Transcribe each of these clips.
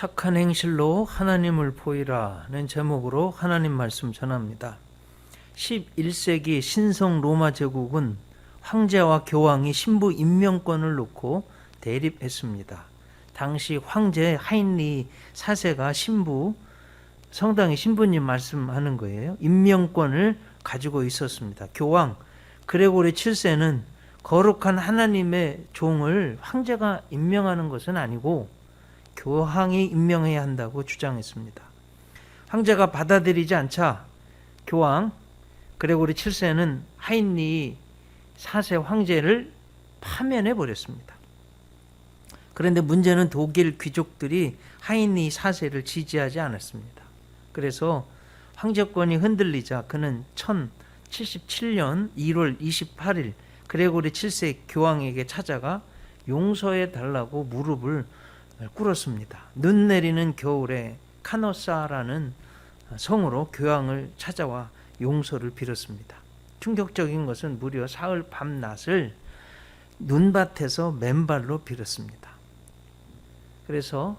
착한 행실로 하나님을 보이라는 제목으로 하나님 말씀 전합니다. 11세기 신성 로마 제국은 황제와 교황이 신부 임명권을 놓고 대립했습니다. 당시 황제 하인리 4세가 성당의 신부님 말씀하는 거예요. 임명권을 가지고 있었습니다. 교황 그레고리 7세는 거룩한 하나님의 종을 황제가 임명하는 것은 아니고 교황이 임명해야 한다고 주장했습니다. 황제가 받아들이지 않자 교황 그레고리 7세는 하인리 4세 황제를 파면해 버렸습니다. 그런데 문제는 독일 귀족들이 하인리 4세를 지지하지 않았습니다. 그래서 황제권이 흔들리자 그는 1077년 1월 28일 그레고리 7세 교황에게 찾아가 용서해 달라고 무릎을 꿇었습니다. 눈 내리는 겨울에 카노사라는 성으로 교황을 찾아와 용서를 빌었습니다. 충격적인 것은 무려 사흘 밤낮을 눈밭에서 맨발로 빌었습니다. 그래서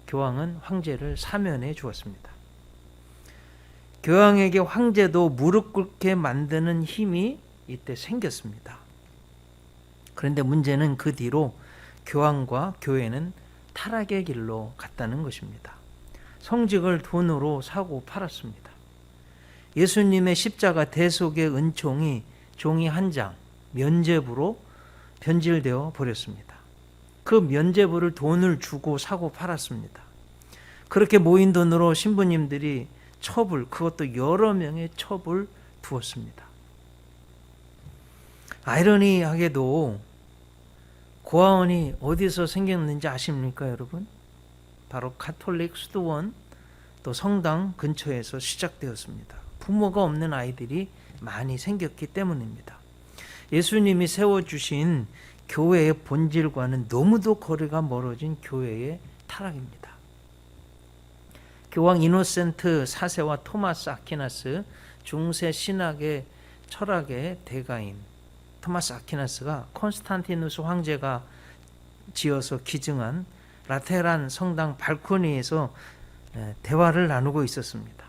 교황은 황제를 사면해 주었습니다. 교황에게 황제도 무릎 꿇게 만드는 힘이 이때 생겼습니다. 그런데 문제는 그 뒤로 교황과 교회는 타락의 길로 갔다는 것입니다. 성직을 돈으로 사고 팔았습니다. 예수님의 십자가 대속의 은총이 종이 한 장 면죄부로 변질되어 버렸습니다. 그 면죄부를 돈을 주고 사고 팔았습니다. 그렇게 모인 돈으로 신부님들이 그것도 여러 명의 첩을 두었습니다. 아이러니하게도 고아원이 어디서 생겼는지 아십니까, 여러분? 바로 가톨릭 수도원 또 성당 근처에서 시작되었습니다. 부모가 없는 아이들이 많이 생겼기 때문입니다. 예수님이 세워주신 교회의 본질과는 너무도 거리가 멀어진 교회의 타락입니다. 교황 이노센트 4세와 토마스 아퀴나스 중세 신학의 철학의 대가인 토마스 아퀴나스가 콘스탄티누스 황제가 지어서 기증한 라테란 성당 발코니에서 대화를 나누고 있었습니다.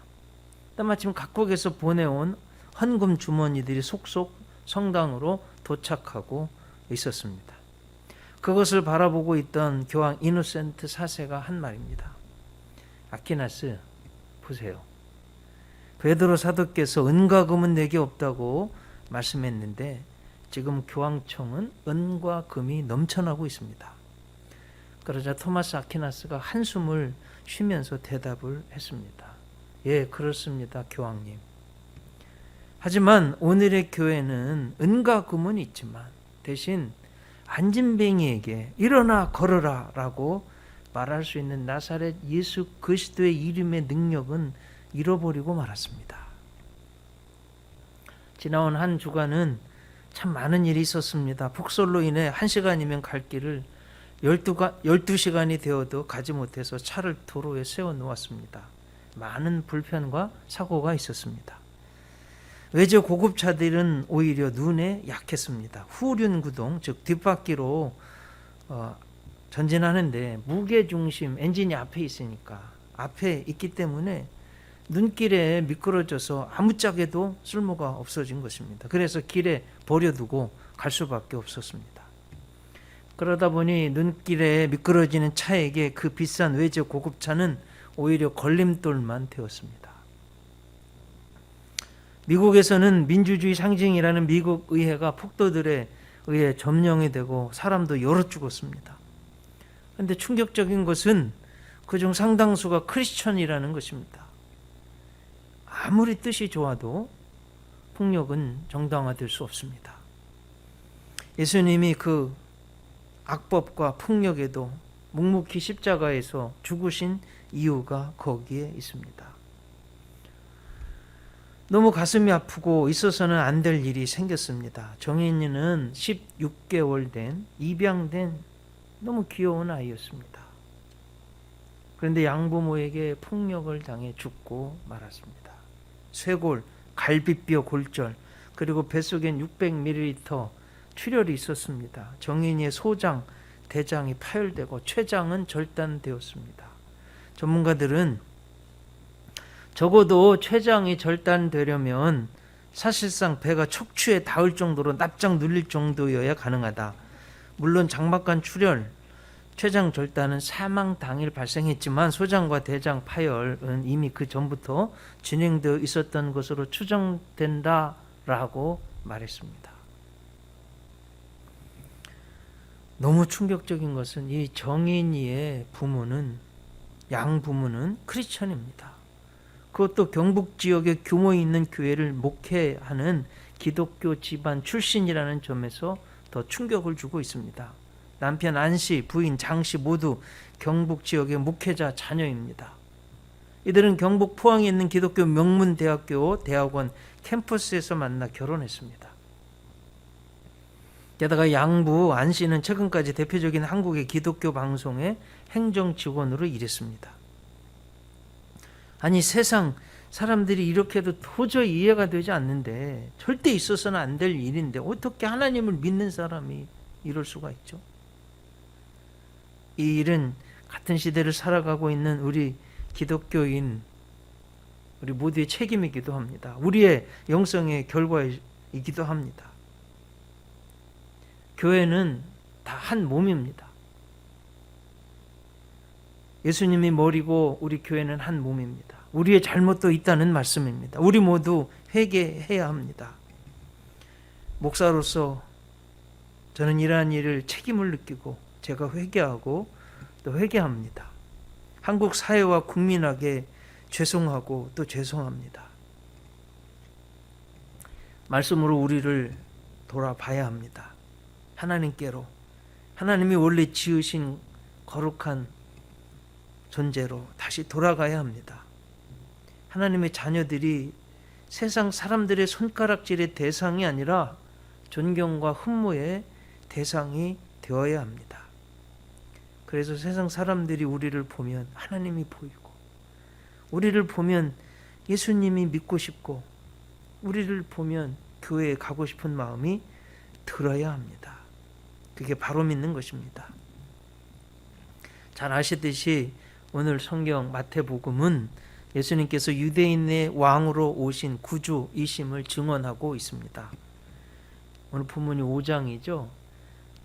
마침 각국에서 보내온 헌금 주머니들이 속속 성당으로 도착하고 있었습니다. 그것을 바라보고 있던 교황 이노센트 4세가 한 말입니다. 아퀴나스, 보세요. 베드로 사도께서 은과 금은 내게 없다고 말씀했는데 지금 교황청은 은과 금이 넘쳐나고 있습니다. 그러자 토마스 아퀴나스가 한숨을 쉬면서 대답을 했습니다. 예, 그렇습니다, 교황님. 하지만 오늘의 교회는 은과 금은 있지만 대신 안진뱅이에게 일어나 걸어라 라고 말할 수 있는 나사렛 예수 그리스도의 이름의 능력은 잃어버리고 말았습니다. 지나온 한 주간은 참 많은 일이 있었습니다. 폭설로 인해 1시간이면 갈 길을 12시간이 되어도 가지 못해서 차를 도로에 세워놓았습니다. 많은 불편과 사고가 있었습니다. 외제 고급차들은 오히려 눈에 약했습니다. 후륜구동, 즉 뒷바퀴로 전진하는데 무게중심 엔진이 앞에 있으니까 앞에 있기 때문에 눈길에 미끄러져서 아무짝에도 쓸모가 없어진 것입니다. 그래서 길에 버려두고 갈 수밖에 없었습니다. 그러다 보니 눈길에 미끄러지는 차에게 그 비싼 외제 고급차는 오히려 걸림돌만 되었습니다. 미국에서는 민주주의 상징이라는 미국 의회가 폭도들에 의해 점령이 되고 사람도 여러 죽었습니다. 그런데 충격적인 것은 그중 상당수가 크리스천이라는 것입니다. 아무리 뜻이 좋아도 폭력은 정당화될 수 없습니다. 예수님이 그 악법과 폭력에도 묵묵히 십자가에서 죽으신 이유가 거기에 있습니다. 너무 가슴이 아프고 있어서는 안 될 일이 생겼습니다. 정인이는 16개월 된 입양된 너무 귀여운 아이였습니다. 그런데 양부모에게 폭력을 당해 죽고 말았습니다. 쇄골, 갈비뼈 골절, 그리고 뱃속엔 600ml 출혈이 있었습니다. 정인이의 소장, 대장이 파열되고 췌장은 절단되었습니다. 전문가들은 적어도 췌장이 절단되려면 사실상 배가 척추에 닿을 정도로 납작 눌릴 정도여야 가능하다. 물론 장막간 출혈, 췌장 절단은 사망 당일 발생했지만 소장과 대장 파열은 이미 그 전부터 진행되어 있었던 것으로 추정된다라고 말했습니다. 너무 충격적인 것은 이 정인이의 부모는, 양부모는 크리스천입니다. 그것도 경북 지역에 규모 있는 교회를 목회하는 기독교 집안 출신이라는 점에서 더 충격을 주고 있습니다. 남편 안씨, 부인 장씨 모두 경북 지역의 목회자 자녀입니다. 이들은 경북 포항에 있는 기독교 명문대학교 대학원 캠퍼스에서 만나 결혼했습니다. 게다가 양부 안씨는 최근까지 대표적인 한국의 기독교 방송의 행정 직원으로 일했습니다. 아니, 세상 사람들이 이렇게 해도 도저히 이해가 되지 않는데, 절대 있어서는 안 될 일인데 어떻게 하나님을 믿는 사람이 이럴 수가 있죠? 이 일은 같은 시대를 살아가고 있는 우리 기독교인, 우리 모두의 책임이기도 합니다. 우리의 영성의 결과이기도 합니다. 교회는 다 한 몸입니다. 예수님이 머리고 우리 교회는 한 몸입니다. 우리의 잘못도 있다는 말씀입니다. 우리 모두 회개해야 합니다. 목사로서 저는 이러한 일을 책임을 느끼고 제가 회개하고 또 회개합니다. 한국 사회와 국민에게 죄송하고 또 죄송합니다. 말씀으로 우리를 돌아봐야 합니다. 하나님께로, 하나님이 원래 지으신 거룩한 존재로 다시 돌아가야 합니다. 하나님의 자녀들이 세상 사람들의 손가락질의 대상이 아니라 존경과 흠모의 대상이 되어야 합니다. 그래서 세상 사람들이 우리를 보면 하나님이 보이고, 우리를 보면 예수님이 믿고 싶고, 우리를 보면 교회에 가고 싶은 마음이 들어야 합니다. 그게 바로 믿는 것입니다. 잘 아시듯이 오늘 성경 마태복음은 예수님께서 유대인의 왕으로 오신 구주이심을 증언하고 있습니다. 오늘 본문이 5장이죠.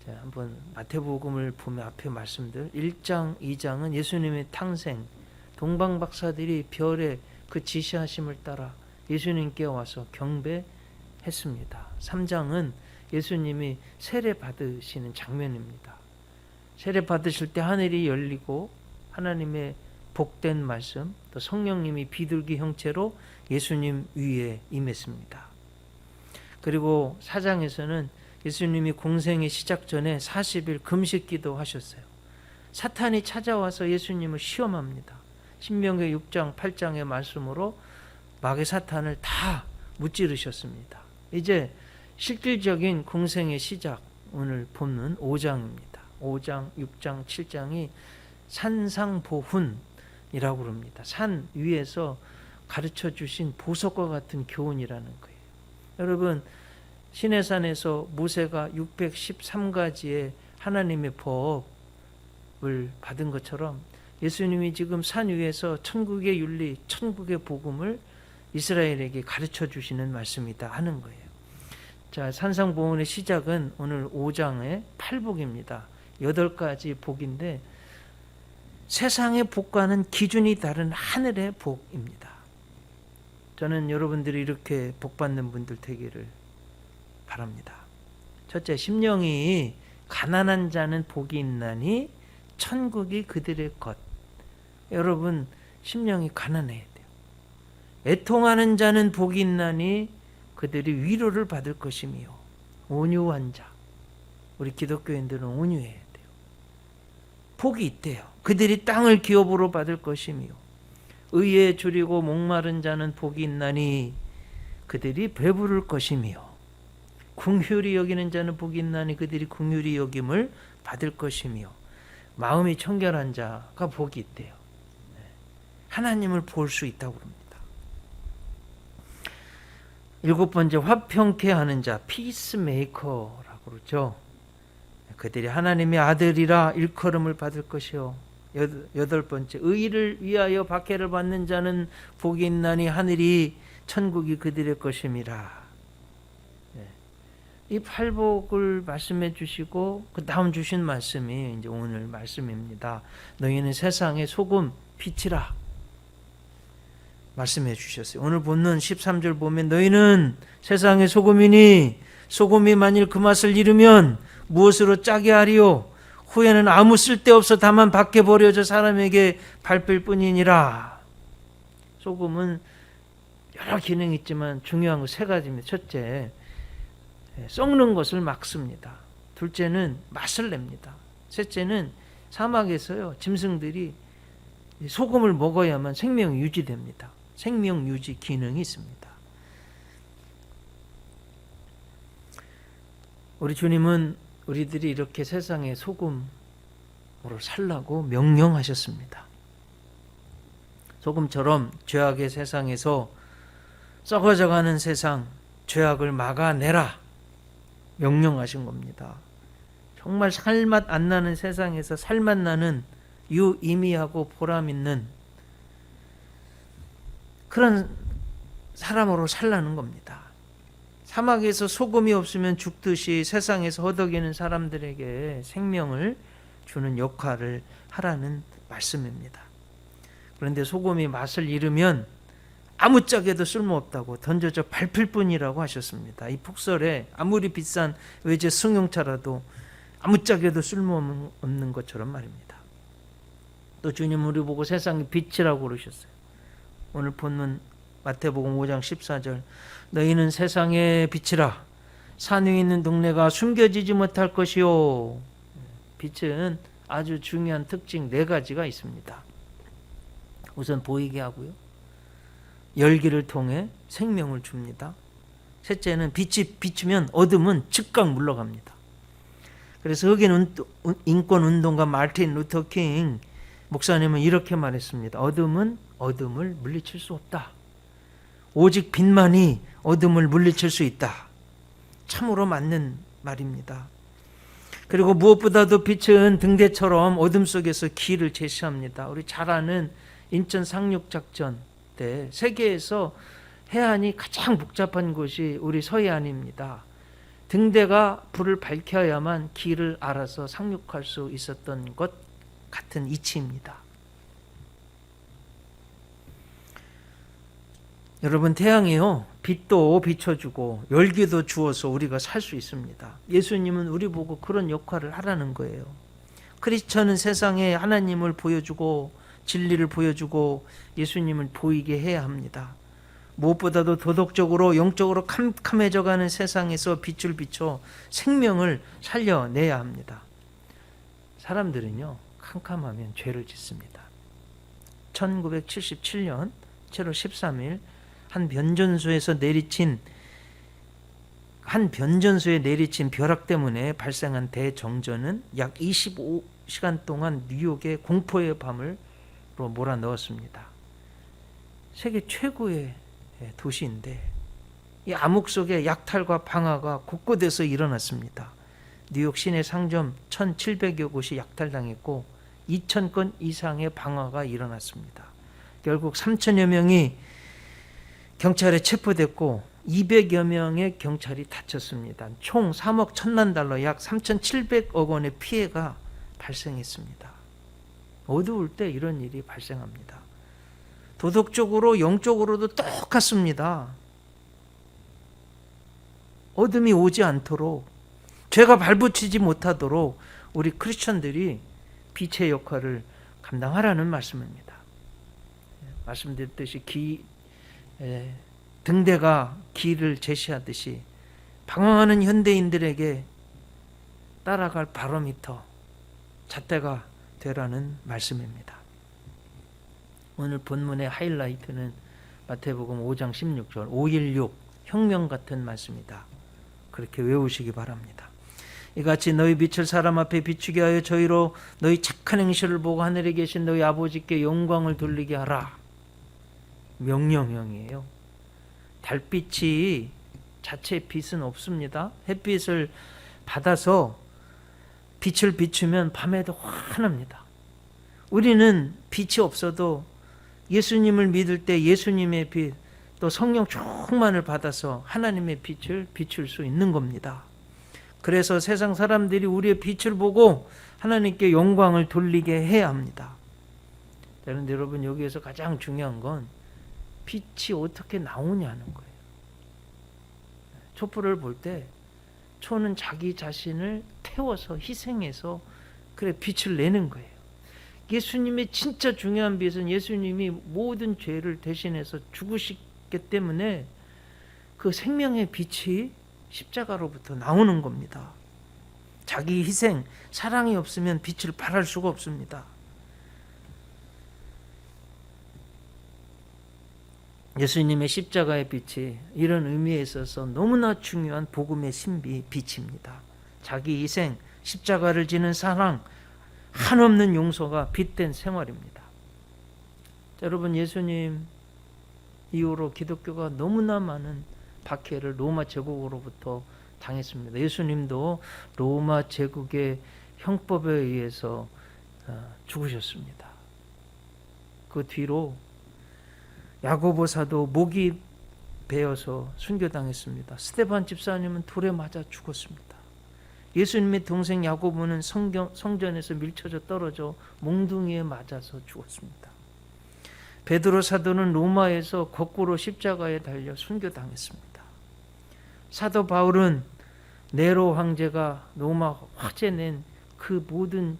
자, 한번 마태복음을 보면 앞에 말씀들 1장, 2장은 예수님의 탄생, 동방박사들이 별의 그 지시하심을 따라 예수님께 와서 경배했습니다. 3장은 예수님이 세례 받으시는 장면입니다. 세례 받으실 때 하늘이 열리고 하나님의 복된 말씀, 또 성령님이 비둘기 형체로 예수님 위에 임했습니다. 그리고 4장에서는 예수님이 공생의 시작 전에 40일 금식기도 하셨어요. 사탄이 찾아와서 예수님을 시험합니다. 신명기 6장, 8장의 말씀으로 마귀 사탄을 다 무찌르셨습니다. 이제 실질적인 공생의 시작, 오늘 본문 5장입니다. 5장, 6장, 7장이 산상보훈이라고 합니다. 산 위에서 가르쳐 주신 보석과 같은 교훈이라는 거예요. 여러분, 시내산에서 모세가 613가지의 하나님의 법을 받은 것처럼 예수님이 지금 산 위에서 천국의 윤리, 천국의 복음을 이스라엘에게 가르쳐 주시는 말씀이다 하는 거예요. 자, 산상보훈의 시작은 오늘 5장의 8복입니다. 8가지 복인데 세상의 복과는 기준이 다른 하늘의 복입니다. 저는 여러분들이 이렇게 복받는 분들 되기를 바랍니다. 첫째, 심령이 가난한 자는 복이 있나니 천국이 그들의 것. 여러분, 심령이 가난해야 돼요. 애통하는 자는 복이 있나니 그들이 위로를 받을 것이며, 온유한 자, 우리 기독교인들은 온유해야 돼요. 복이 있대요. 그들이 땅을 기업으로 받을 것이며, 의에 줄이고 목마른 자는 복이 있나니 그들이 배부를 것이며, 긍휼히 여기는 자는 복이 있나니 그들이 긍휼히 여김을 받을 것이며, 마음이 청결한 자가 복이 있대요. 하나님을 볼 수 있다고 합니다. 7번째, 화평케 하는 자, 피스메이커라고 그러죠. 그들이 하나님의 아들이라 일컬음을 받을 것이요 여덟 번째, 의를 위하여 박해를 받는 자는 복이 있나니 하늘이 천국이 그들의 것임이라. 이 팔복을 말씀해 주시고 그 다음 주신 말씀이 이제 오늘 말씀입니다. 너희는 세상의 소금 빛이라 말씀해 주셨어요. 오늘 본문 13절 보면 너희는 세상의 소금이니 소금이 만일 그 맛을 잃으면 무엇으로 짜게 하리요? 후에는 아무 쓸데없어 다만 밖에 버려져 사람에게 밟힐 뿐이니라. 소금은 여러 기능이 있지만 중요한 거 세 가지입니다. 첫째, 썩는 것을 막습니다. 둘째는 맛을 냅니다. 셋째는 사막에서요 짐승들이 소금을 먹어야만 생명이 유지됩니다. 생명 유지 기능이 있습니다. 우리 주님은 우리들이 이렇게 세상의 소금으로 살라고 명령하셨습니다. 소금처럼 죄악의 세상에서 썩어져가는 세상, 죄악을 막아내라 명령하신 겁니다. 정말 살맛 안 나는 세상에서 살맛 나는 유의미하고 보람 있는 그런 사람으로 살라는 겁니다. 사막에서 소금이 없으면 죽듯이 세상에서 허덕이는 사람들에게 생명을 주는 역할을 하라는 말씀입니다. 그런데 소금이 맛을 잃으면 아무짝에도 쓸모없다고 던져져 밟힐 뿐이라고 하셨습니다. 이 폭설에 아무리 비싼 외제 승용차라도 아무짝에도 쓸모없는 것처럼 말입니다. 또 주님 우리 보고 세상의 빛이라고 그러셨어요. 오늘 본문 마태복음 5장 14절 너희는 세상의 빛이라 산 위에 있는 동네가 숨겨지지 못할 것이요. 빛은 아주 중요한 특징 네 가지가 있습니다. 우선 보이게 하고요. 열기를 통해 생명을 줍니다. 셋째는 빛이 비추면 어둠은 즉각 물러갑니다. 그래서 흑인 인권운동가 마틴 루터 킹 목사님은 이렇게 말했습니다. 어둠은 어둠을 물리칠 수 없다. 오직 빛만이 어둠을 물리칠 수 있다. 참으로 맞는 말입니다. 그리고 무엇보다도 빛은 등대처럼 어둠 속에서 길을 제시합니다. 우리 잘 아는 인천 상륙작전 때 세계에서 해안이 가장 복잡한 곳이 우리 서해안입니다. 등대가 불을 밝혀야만 길을 알아서 상륙할 수 있었던 것 같은 이치입니다. 여러분, 태양이요 빛도 비춰주고 열기도 주어서 우리가 살 수 있습니다. 예수님은 우리 보고 그런 역할을 하라는 거예요. 크리스천은 세상에 하나님을 보여주고 진리를 보여주고 예수님을 보이게 해야 합니다. 무엇보다도 도덕적으로 영적으로 캄캄해져가는 세상에서 빛을 비춰 생명을 살려내야 합니다. 사람들은요 캄캄하면 죄를 짓습니다. 1977년 7월 13일 한 변전소에 내리친 벼락 때문에 발생한 대정전은 약 25시간 동안 뉴욕의 공포의 밤을 몰아넣었습니다. 세계 최고의 도시인데 이 암흑 속에 약탈과 방화가 곳곳에서 일어났습니다. 뉴욕 시내 상점 1,700여 곳이 약탈당했고 2,000건 이상의 방화가 일어났습니다. 결국 3,000여 명이 경찰에 체포됐고 200여 명의 경찰이 다쳤습니다. 총 3억 1,000만 달러 약 3,700억 원의 피해가 발생했습니다. 어두울 때 이런 일이 발생합니다. 도덕적으로 영적으로도 똑같습니다. 어둠이 오지 않도록 죄가 발붙이지 못하도록 우리 크리스천들이 빛의 역할을 감당하라는 말씀입니다. 말씀드렸듯이 등대가 길을 제시하듯이 방황하는 현대인들에게 따라갈 바로미터 잣대가 되라는 말씀입니다. 오늘 본문의 하이라이트는 마태복음 5장 16절 5.16 혁명 같은 말씀이다. 그렇게 외우시기 바랍니다. 이같이 너희 빛을 사람 앞에 비추게 하여 저희로 너희 착한 행실을 보고 하늘에 계신 너희 아버지께 영광을 돌리게 하라. 명령형이에요. 달빛이 자체 빛은 없습니다. 햇빛을 받아서 빛을 비추면 밤에도 환합니다. 우리는 빛이 없어도 예수님을 믿을 때 예수님의 빛, 또 성령 충만을 받아서 하나님의 빛을 비출 수 있는 겁니다. 그래서 세상 사람들이 우리의 빛을 보고 하나님께 영광을 돌리게 해야 합니다. 그런데 여러분, 여기에서 가장 중요한 건 빛이 어떻게 나오냐는 거예요. 촛불을 볼 때 초는 자기 자신을 태워서 희생해서 그래 빛을 내는 거예요. 예수님의 진짜 중요한 빛은 예수님이 모든 죄를 대신해서 죽으시기 때문에 그 생명의 빛이 십자가로부터 나오는 겁니다. 자기 희생, 사랑이 없으면 빛을 발할 수가 없습니다. 예수님의 십자가의 빛이 이런 의미에 있어서 너무나 중요한 복음의 신비, 빛입니다. 자기 희생, 십자가를 지는 사랑, 한없는 용서가 빛된 생활입니다. 여러분, 예수님 이후로 기독교가 너무나 많은 박해를 로마 제국으로부터 당했습니다. 예수님도 로마 제국의 형법에 의해서 죽으셨습니다. 그 뒤로 야고보 사도 목이 베어서 순교당했습니다. 스데반 집사님은 돌에 맞아 죽었습니다. 예수님의 동생 야고보는 성전에서 밀쳐져 떨어져 몽둥이에 맞아서 죽었습니다. 베드로 사도는 로마에서 거꾸로 십자가에 달려 순교당했습니다. 사도 바울은 네로 황제가 로마 화제낸 그 모든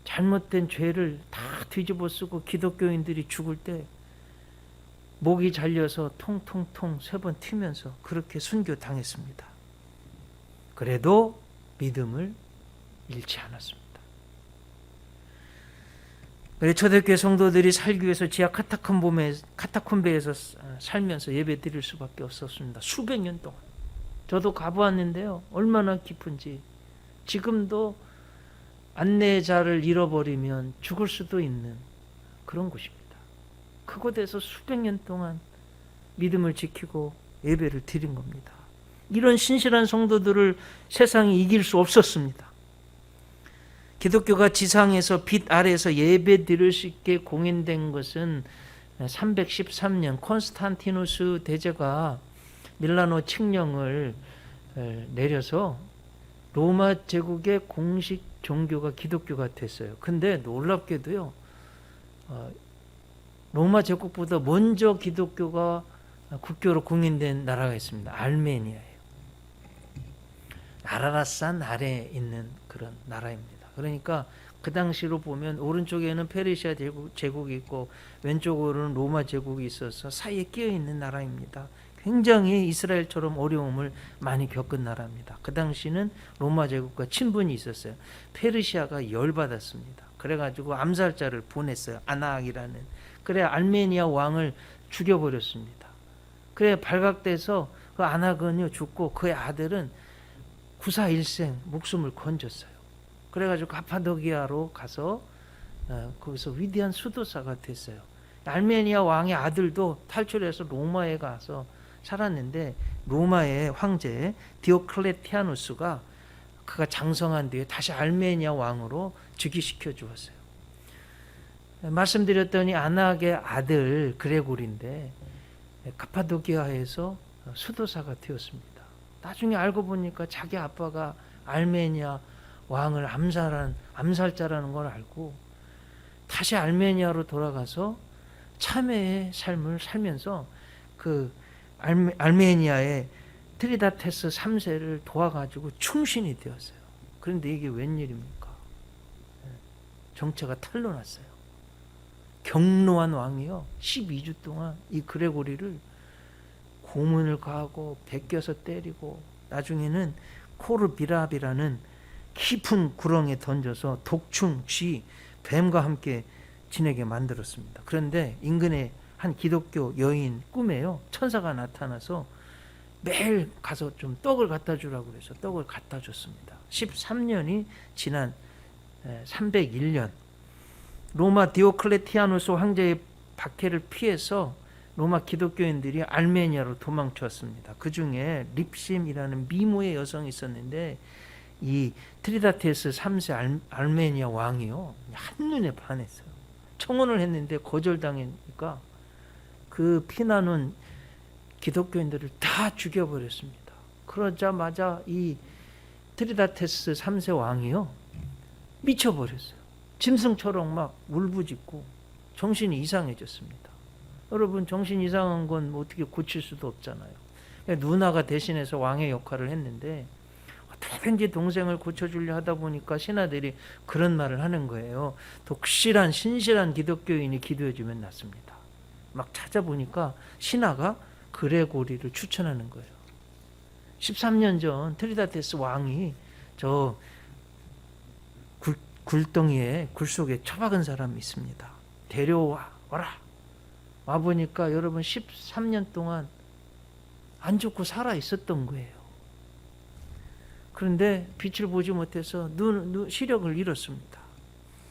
잘못된 죄를 다 뒤집어 쓰고 기독교인들이 죽을 때 목이 잘려서 통통통 3번 튀면서 그렇게 순교당했습니다. 그래도 믿음을 잃지 않았습니다. 초대교회 성도들이 살기 위해서 지하 카타콤베에서 살면서 예배 드릴 수밖에 없었습니다. 수백 년 동안. 저도 가보았는데요. 얼마나 깊은지. 지금도 안내자를 잃어버리면 죽을 수도 있는 그런 곳입니다. 그곳에서 수백 년 동안 믿음을 지키고 예배를 드린 겁니다. 이런 신실한 성도들을 세상이 이길 수 없었습니다. 기독교가 지상에서 빛 아래에서 예배 드릴 수 있게 공인된 것은 313년 콘스탄티누스 대제가 밀라노 칙령을 내려서 로마 제국의 공식 종교가 기독교가 됐어요. 근데 놀랍게도요, 로마 제국보다 먼저 기독교가 국교로 공인된 나라가 있습니다. 아르메니아예요. 아라라산 아래에 있는 그런 나라입니다. 그러니까 그 당시로 보면 오른쪽에는 페르시아 제국이 있고 왼쪽으로는 로마 제국이 있어서 사이에 끼어 있는 나라입니다. 굉장히 이스라엘처럼 어려움을 많이 겪은 나라입니다. 그 당시는 로마 제국과 친분이 있었어요. 페르시아가 열받았습니다. 그래가지고 암살자를 보냈어요. 아나악이라는. 그래 알메니아 왕을 죽여버렸습니다. 그래 발각돼서 그 아나건이 죽고 그의 아들은 구사일생 목숨을 건졌어요. 그래가지고 가파도기아로 가서 거기서 위대한 수도사가 됐어요. 알메니아 왕의 아들도 탈출해서 로마에 가서 살았는데 로마의 황제 디오클레티아누스가 그가 장성한 뒤에 다시 알메니아 왕으로 즉위시켜 주었어요. 말씀드렸더니 아낙의 아들 그레고리인데 카파도키아에서 수도사가 되었습니다. 나중에 알고 보니까 자기 아빠가 알메니아 왕을 암살자라는 걸 알고 다시 알메니아로 돌아가서 참회의 삶을 살면서 그 알메니아의 트리다테스 3세를 도와가지고 충신이 되었어요. 그런데 이게 웬일입니까? 정체가 탄로 났어요. 경노한 왕이요 12주 동안 이 그레고리를 고문을 가하고 베껴서 때리고 나중에는 코르비랍이라는 깊은 구렁에 던져서 독충, 쥐, 뱀과 함께 지내게 만들었습니다. 그런데 인근에 한 기독교 여인 꿈에요 천사가 나타나서 매일 가서 좀 떡을 갖다 주라고 그래서 떡을 갖다 줬습니다. 13년이 지난 301년 로마 디오클레티아누스 황제의 박해를 피해서 로마 기독교인들이 알메니아로 도망쳤습니다. 그 중에 립심이라는 미모의 여성이 있었는데 이 트리다테스 3세 알메니아 왕이요, 한눈에 반했어요. 청혼을 했는데 거절당하니까 그 피나는 기독교인들을 다 죽여버렸습니다. 그러자마자 이 트리다테스 3세 왕이요, 미쳐버렸어요. 짐승처럼 막 울부짖고 정신이 이상해졌습니다. 여러분, 정신 이상한 건 뭐 어떻게 고칠 수도 없잖아요. 누나가 대신해서 왕의 역할을 했는데 어떻게든지 동생을 고쳐주려 하다 보니까 신하들이 그런 말을 하는 거예요. 독실한 신실한 기독교인이 기도해주면 낫습니다. 막 찾아보니까 신하가 그레고리를 추천하는 거예요. 13년 전 트리다테스 왕이 저 굴덩이에 굴 속에 처박은 사람이 있습니다. 데려와라. 와보니까 여러분 13년 동안 안 죽고 살아 있었던 거예요. 그런데 빛을 보지 못해서 시력을 잃었습니다.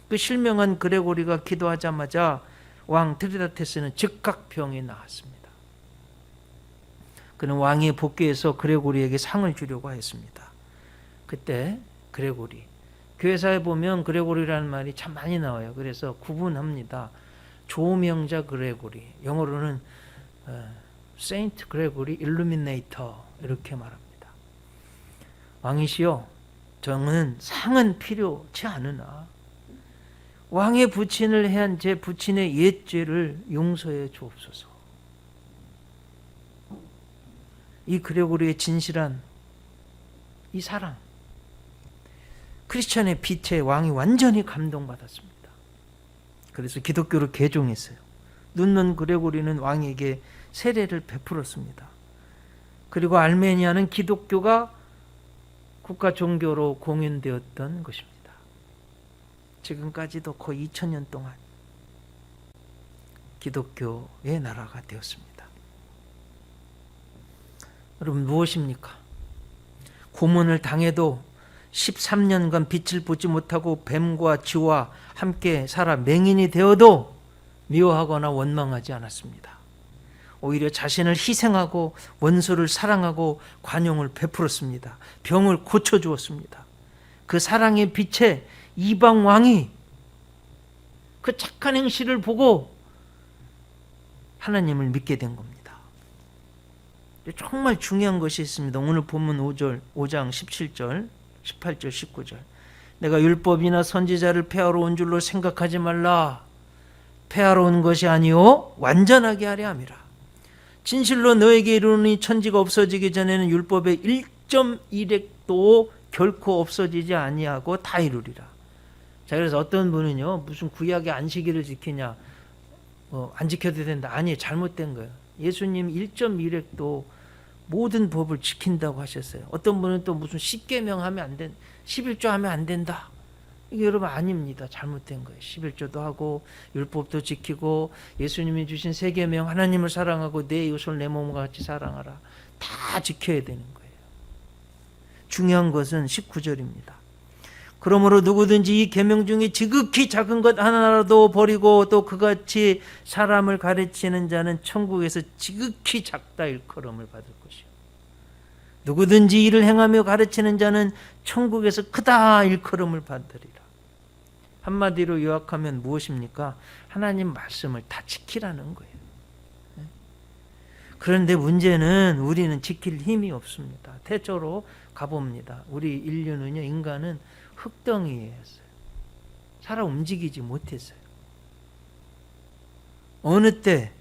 그 실명한 그레고리가 기도하자마자 왕 트리다테스는 즉각 병이 나았습니다. 그는 왕의 복귀해서 그레고리에게 상을 주려고 했습니다. 그때 그레고리, 교회사에 보면 그레고리라는 말이 참 많이 나와요. 그래서 구분합니다. 조명자 그레고리, 영어로는 세인트 그레고리 일루미네이터, 이렇게 말합니다. 왕이시여, 저는 상은 필요치 않으나 왕의 부친을 해한 제 부친의 옛죄를 용서해 주옵소서. 이 그레고리의 진실한 이 사랑, 크리스천의 빛에 왕이 완전히 감동받았습니다. 그래서 기독교를 개종했어요. 눈먼 그레고리는 왕에게 세례를 베풀었습니다. 그리고 알메니아는 기독교가 국가 종교로 공인되었던 것입니다. 지금까지도 거의 2000년 동안 기독교의 나라가 되었습니다. 여러분, 무엇입니까? 고문을 당해도 13년간 빛을 보지 못하고 뱀과 쥐와 함께 살아 맹인이 되어도 미워하거나 원망하지 않았습니다. 오히려 자신을 희생하고 원수를 사랑하고 관용을 베풀었습니다. 병을 고쳐주었습니다. 그 사랑의 빛에 이방 왕이 그 착한 행실을 보고 하나님을 믿게 된 겁니다. 정말 중요한 것이 있습니다. 오늘 본문 5장 17절, 18절, 19절. 내가 율법이나 선지자를 폐하러 온 줄로 생각하지 말라. 폐하러 온 것이 아니요 완전하게 하려 함이라. 진실로 너에게 이르노니 천지가 없어지기 전에는 율법의 1.1획도 결코 없어지지 아니하고 다 이루리라. 자, 그래서 어떤 분은요, 무슨 구약의 안식일을 지키냐, 안 지켜도 된다. 아니, 잘못된 거예요. 예수님 1.1획도 모든 법을 지킨다고 하셨어요. 어떤 분은 또 무슨 10계명 하면 안 된다, 11조 하면 안 된다. 이게 여러분 아닙니다. 잘못된 거예요. 11조도 하고 율법도 지키고 예수님이 주신 세계명, 하나님을 사랑하고 내 이웃을 내 몸과 같이 사랑하라, 다 지켜야 되는 거예요. 중요한 것은 19절입니다. 그러므로 누구든지 이 계명 중에 지극히 작은 것 하나라도 버리고 또 그같이 사람을 가르치는 자는 천국에서 지극히 작다 일컬음을 받을 것이요, 누구든지 이를 행하며 가르치는 자는 천국에서 크다 일컬음을 받으리라. 한마디로 요약하면 무엇입니까? 하나님 말씀을 다 지키라는 거예요. 그런데 문제는 우리는 지킬 힘이 없습니다. 태초로 가봅니다. 우리 인류는요, 인간은 흙덩이였어요. 살아 움직이지 못했어요. 어느 때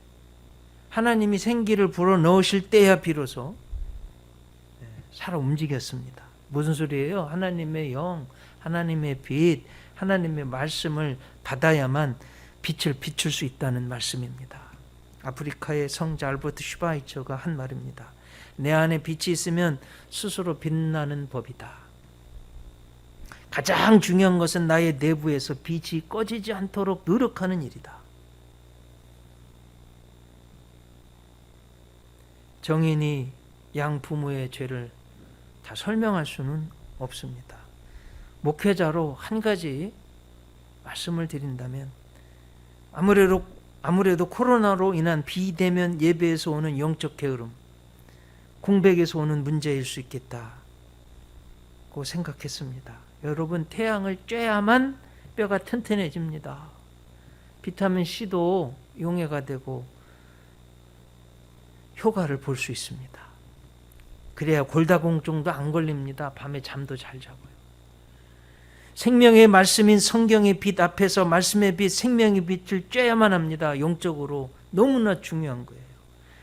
하나님이 생기를 불어넣으실 때야 비로소 살아 움직였습니다. 무슨 소리예요? 하나님의 영, 하나님의 빛, 하나님의 말씀을 받아야만 빛을 비출 수 있다는 말씀입니다. 아프리카의 성자 알버트 슈바이처가 한 말입니다. 내 안에 빛이 있으면 스스로 빛나는 법이다. 가장 중요한 것은 나의 내부에서 빛이 꺼지지 않도록 노력하는 일이다. 정인이 양 부모의 죄를 다 설명할 수는 없습니다. 목회자로 한 가지 말씀을 드린다면, 아무래도 코로나로 인한 비대면 예배에서 오는 영적 게으름, 공백에서 오는 문제일 수 있겠다. 생각했습니다. 여러분, 태양을 쬐야만 뼈가 튼튼해집니다. 비타민 C도 용해가 되고 효과를 볼 수 있습니다. 그래야 골다공증도 안 걸립니다. 밤에 잠도 잘 자고요. 생명의 말씀인 성경의 빛 앞에서 말씀의 빛, 생명의 빛을 쬐야만 합니다. 영적으로 너무나 중요한 거예요.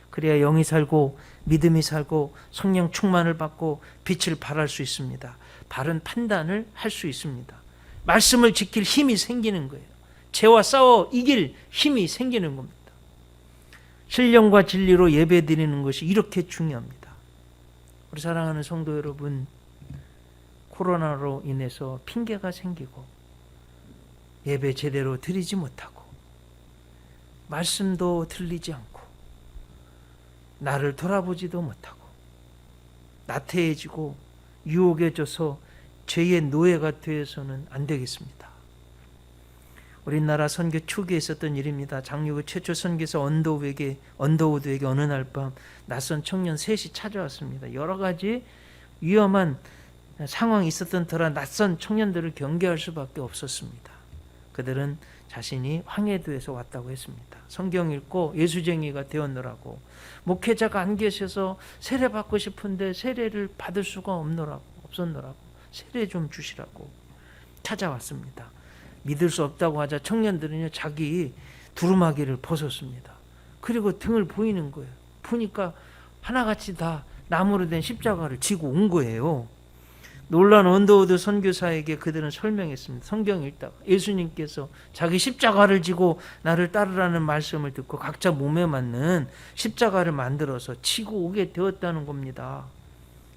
그래야 영이 살고 믿음이 살고 성령 충만을 받고 빛을 발할 수 있습니다. 바른 판단을 할 수 있습니다. 말씀을 지킬 힘이 생기는 거예요. 죄와 싸워 이길 힘이 생기는 겁니다. 신령과 진리로 예배 드리는 것이 이렇게 중요합니다. 우리 사랑하는 성도 여러분, 코로나로 인해서 핑계가 생기고 예배 제대로 드리지 못하고 말씀도 들리지 않고 나를 돌아보지도 못하고 나태해지고 유혹에 져서 죄의 노예가 되어서는 안 되겠습니다. 우리나라 선교 초기에 있었던 일입니다. 장로교 최초 선교사 언더우드에게 어느 날 밤 낯선 청년 셋이 찾아왔습니다. 여러 가지 위험한 상황이 있었던 터라 낯선 청년들을 경계할 수밖에 없었습니다. 그들은 자신이 황해도에서 왔다고 했습니다. 성경 읽고 예수쟁이가 되었노라고, 목회자가 안 계셔서 세례 받고 싶은데 세례를 받을 수가 없었노라고 세례 좀 주시라고 찾아왔습니다. 믿을 수 없다고 하자 청년들은요, 자기 두루마기를 벗었습니다. 그리고 등을 보이는 거예요. 보니까 하나같이 다 나무로 된 십자가를 지고 온 거예요. 놀란 언더우드 선교사에게 그들은 설명했습니다. 성경 읽다가 예수님께서 자기 십자가를 지고 나를 따르라는 말씀을 듣고 각자 몸에 맞는 십자가를 만들어서 지고 오게 되었다는 겁니다.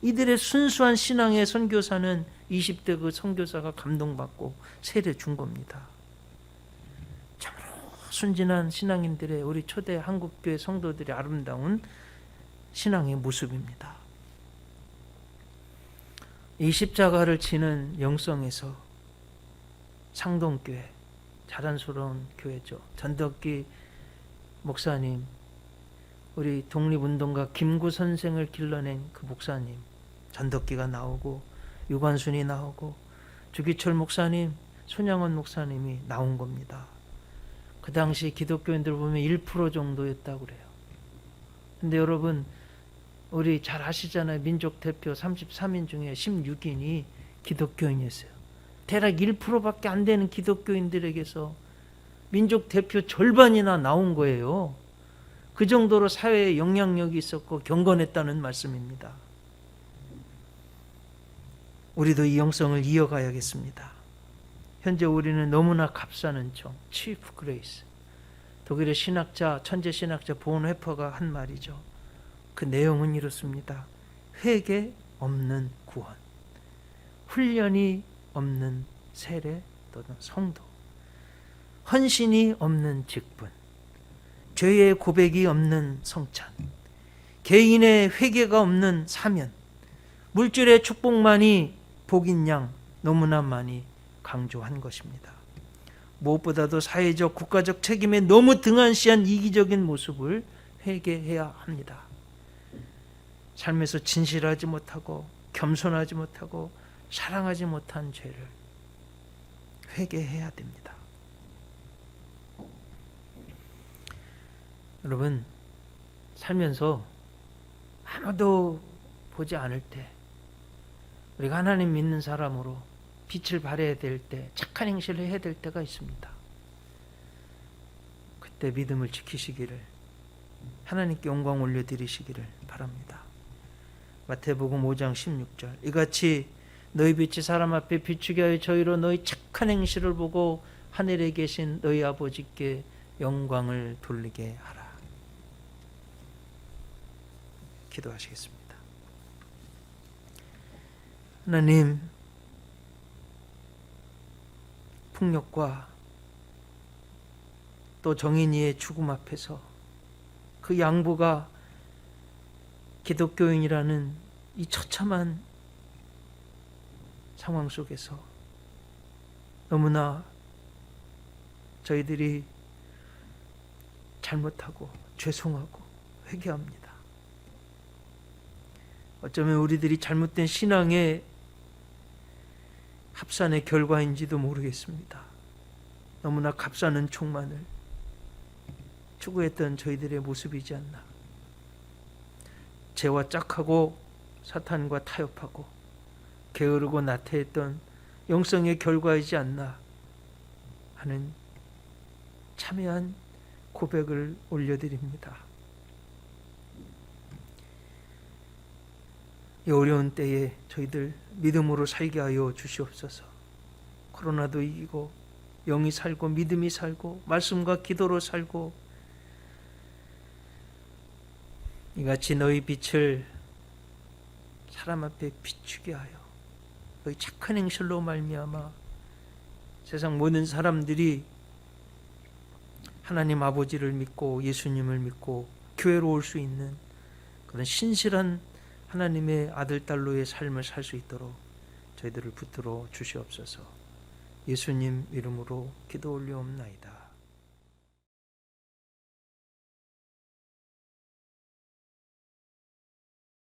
이들의 순수한 신앙의 선교사는 20대 그 선교사가 감동받고 세례 준 겁니다. 참으로 순진한 신앙인들의, 우리 초대 한국교회 성도들의 아름다운 신앙의 모습입니다. 이 십자가를 지는 영성에서 상동교회, 자랑스러운 교회죠. 전덕기 목사님, 우리 독립운동가 김구 선생을 길러낸 그 목사님, 전덕기가 나오고 유관순이 나오고 주기철 목사님, 손양원 목사님이 나온 겁니다. 그 당시 기독교인들 보면 1% 정도였다고 그래요. 근데 여러분, 우리 잘 아시잖아요. 민족 대표 33인 중에 16인이 기독교인이었어요. 대략 1%밖에 안 되는 기독교인들에게서 민족 대표 절반이나 나온 거예요. 그 정도로 사회에 영향력이 있었고 경건했다는 말씀입니다. 우리도 이 영성을 이어가야겠습니다. 현재 우리는 너무나 값싸는 종, Chief Grace. 독일의 신학자, 천재 신학자 본회퍼가 한 말이죠. 그 내용은 이렇습니다. 회개 없는 구원, 훈련이 없는 세례 또는 성도, 헌신이 없는 직분, 죄의 고백이 없는 성찬, 개인의 회개가 없는 사면, 물질의 축복만이 복인 양 너무나 많이 강조한 것입니다. 무엇보다도 사회적, 국가적 책임에 너무 등한시한 이기적인 모습을 회개해야 합니다. 삶에서 진실하지 못하고 겸손하지 못하고 사랑하지 못한 죄를 회개해야 됩니다. 여러분, 살면서 아무도 보지 않을 때 우리가 하나님 믿는 사람으로 빛을 발해야 될 때, 착한 행실을 해야 될 때가 있습니다. 그때 믿음을 지키시기를, 하나님께 영광 올려드리시기를 바랍니다. 마태복음 5장 16절, 이같이 너희 빛이 사람 앞에 비추게 하여 저희로 너희 착한 행실을 보고 하늘에 계신 너희 아버지께 영광을 돌리게 하라. 기도하시겠습니다. 하나님, 폭력과 또 정인이의 죽음 앞에서 그 양부가 기독교인이라는 이 처참한 상황 속에서 너무나 저희들이 잘못하고 죄송하고 회개합니다. 어쩌면 우리들이 잘못된 신앙의 합산의 결과인지도 모르겠습니다. 너무나 값싸는 총만을 추구했던 저희들의 모습이지 않나. 죄와 짝하고 사탄과 타협하고 게으르고 나태했던 영성의 결과이지 않나 하는 참여한 고백을 올려드립니다. 이 어려운 때에 저희들 믿음으로 살게 하여 주시옵소서. 코로나도 이기고 영이 살고 믿음이 살고 말씀과 기도로 살고 이같이 너희 빛을 사람 앞에 비추게 하여 너희 착한 행실로 말미암아 세상 모든 사람들이 하나님 아버지를 믿고 예수님을 믿고 교회로 올 수 있는 그런 신실한 하나님의 아들 딸로의 삶을 살 수 있도록 저희들을 붙들어 주시옵소서. 예수님 이름으로 기도 올려옵나이다.